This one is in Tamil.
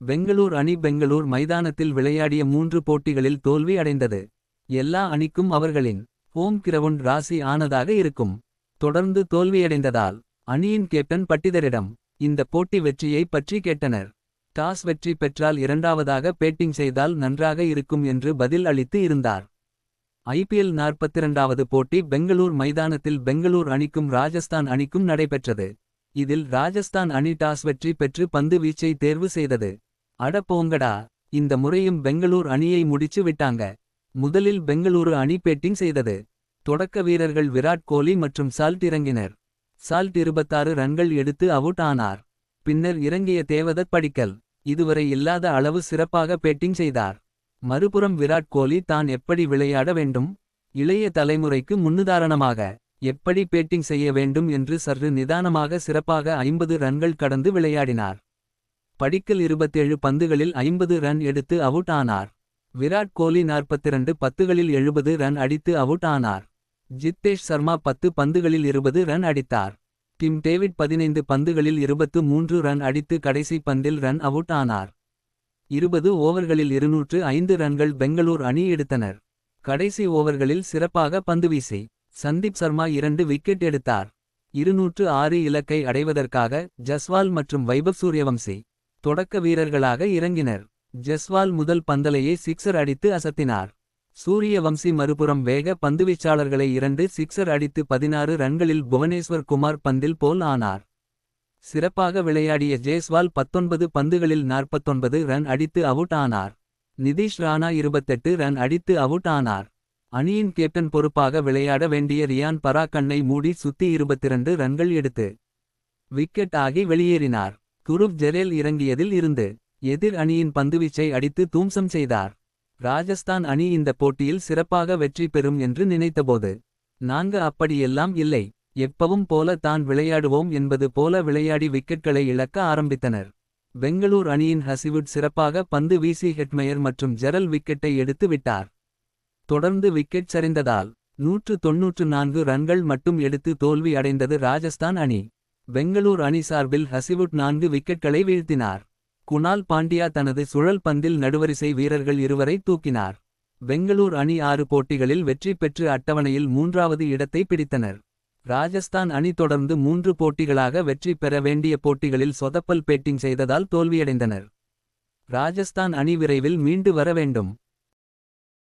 பெங்களூர் அணி பெங்களூர் மைதானத்தில் விளையாடிய 3 போட்டிகளில் தோல்வி அடைந்தது. எல்லா அணிக்கும் அவர்களின் ஹோம் கிரவுண்ட் ராசி ஆனதாக இருக்கும். தொடர்ந்து தோல்வியடைந்ததால் அணியின் கேப்டன் பட்டிதரிடம் இந்த போட்டி வெற்றியை பற்றி கேட்டனர். டாஸ் வெற்றி பெற்றால் இரண்டாவதாக பேட்டிங் செய்தால் நன்றாக இருக்கும் என்று பதில் அளித்து இருந்தார். IPL 42வது போட்டி பெங்களூர் மைதானத்தில் பெங்களூர் அணிக்கும் ராஜஸ்தான் அணிக்கும் நடைபெற்றது. இதில் ராஜஸ்தான் அணி டாஸ் வெற்றி பெற்று பந்து வீச்சை தேர்வு செய்தது. அட போங்கடா, இந்த முறையும் பெங்களூர் அணியை முடிச்சு விட்டாங்க. முதலில் பெங்களூரு அணி பேட்டிங் செய்தது. தொடக்க வீரர்கள் விராட் கோலி மற்றும் சால்ட் இறங்கினர். சால்ட் 26 ரன்கள் எடுத்து அவுட் ஆனார். பின்னர் இறங்கிய தேவதத் படிக்கல் இதுவரை இல்லாத அளவு சிறப்பாக பேட்டிங் செய்தார். மறுபுறம் விராட் கோலி தான் எப்படி விளையாட வேண்டும், இளைய தலைமுறைக்கு முன்னுதாரணமாக எப்படி பேட்டிங் செய்ய வேண்டும் என்று சற்று நிதானமாக சிறப்பாக 50 ரன்கள் கடந்து விளையாடினார். படிக்கல் 27 பந்துகளில் 50 ரன் எடுத்து அவுட் ஆனார். விராட் கோலி 42 பந்துகளில் 70 ரன் அடித்து அவுட் ஆனார். ஜித்தேஷ் சர்மா 10 பந்துகளில் 20 ரன் அடித்தார். டிம் டேவிட் 15 பந்துகளில் 23 ரன் அடித்து கடைசி பந்தில் ரன் அவுட் ஆனார். 20 ஓவர்களில் 205 ரன்கள் பெங்களூர் அணி எடுத்தனர். கடைசி ஓவர்களில் சிறப்பாக பந்துவீசி சந்தீப் சர்மா 2 விக்கெட் எடுத்தார். 206 இலக்கை அடைவதற்காக ஜஸ்வால் மற்றும் வைபவ் சூரியவம்சி தொடக்க வீரர்களாக இறங்கினர். ஜஸ்வால் முதல் பந்தலையே சிக்ஸர் அடித்து அசத்தினார். சூரியவம்சி மறுபுறம் வேக பந்துவீச்சாளர்களை 2 சிக்ஸர் அடித்து 16 ரன்களில் புவனேஸ்வர் குமார் பந்தில் போல் ஆனார். சிறப்பாக விளையாடிய ஜேஸ்வால் 19 பந்துகளில் 49 ரன் அடித்து அவுட் ஆனார். நிதிஷ் ராணா 28 ரன் அடித்து அவுட் ஆனார். அணியின் கேப்டன் பொறுப்பாக விளையாட வேண்டிய ரியான் பராக் கண்ணை மூடி சுத்தி 22 ரன்கள் எடுத்து விக்கெட் ஆகி வெளியேறினார். குருவ் ஜெரேல் இறங்கியதில் இருந்து எதிர் அணியின் பந்துவீச்சை அடித்து தூம்சம் செய்தார். ராஜஸ்தான் அணி இந்த போட்டியில் சிறப்பாக வெற்றி பெறும் என்று நினைத்தபோது நாங்க அப்படியெல்லாம் இல்லை, எப்பவும் போல தான் விளையாடுவோம் என்பது போல விளையாடி விக்கெட்களை இழக்க ஆரம்பித்தனர். பெங்களூர் அணியின் ஹசிவுட் சிறப்பாக பந்து வீசி ஹெட்மயர் மற்றும் ஜெரல் விக்கெட்டை எடுத்து விட்டார். தொடர்ந்து விக்கெட் சரிந்ததால் 194 ரன்கள் மட்டும் எடுத்து தோல்வி அடைந்தது ராஜஸ்தான் அணி. பெங்களூர் அணி சார்பில் ஹசிவுட் 4 விக்கெட்களை வீழ்த்தினார். குணால் பாண்டியா தனது சுழல் பந்தில் நடுவரிசை வீரர்கள் இருவரை தூக்கினார். பெங்களூர் அணி 6 போட்டிகளில் வெற்றி பெற்று அட்டவணையில் 3வது இடத்தை பிடித்தனர். ராஜஸ்தான் அணி தொடர்ந்து 3 போட்டிகளாக வெற்றி பெற வேண்டிய போட்டிகளில் சொதப்பல் பேட்டிங் செய்ததால் தோல்வியடைந்தனர். ராஜஸ்தான் அணி விரைவில் மீண்டு வர வேண்டும்.